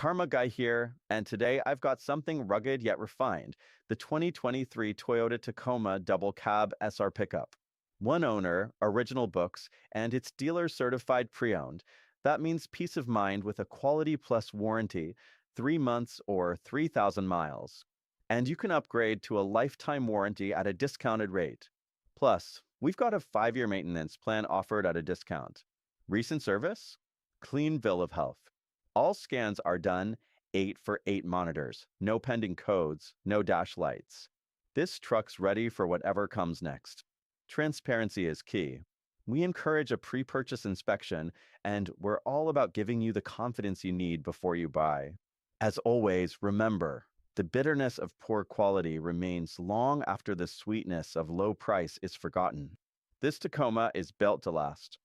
Karma Guy here, and today I've got something rugged yet refined, the 2023 Toyota Tacoma Double Cab SR pickup. One owner, original books, and it's dealer certified pre-owned. That means peace of mind with a quality plus warranty, 3 months or 3,000 miles. And you can upgrade to a lifetime warranty at a discounted rate. Plus, we've got a 5-year maintenance plan offered at a discount. Recent service? Clean bill of health. All scans are done 8 for 8 monitors, no pending codes, no dash lights. This truck's ready for whatever comes next. Transparency is key. We encourage a pre-purchase inspection, and we're all about giving you the confidence you need before you buy. As always, remember, the bitterness of poor quality remains long after the sweetness of low price is forgotten. This Tacoma is built to last.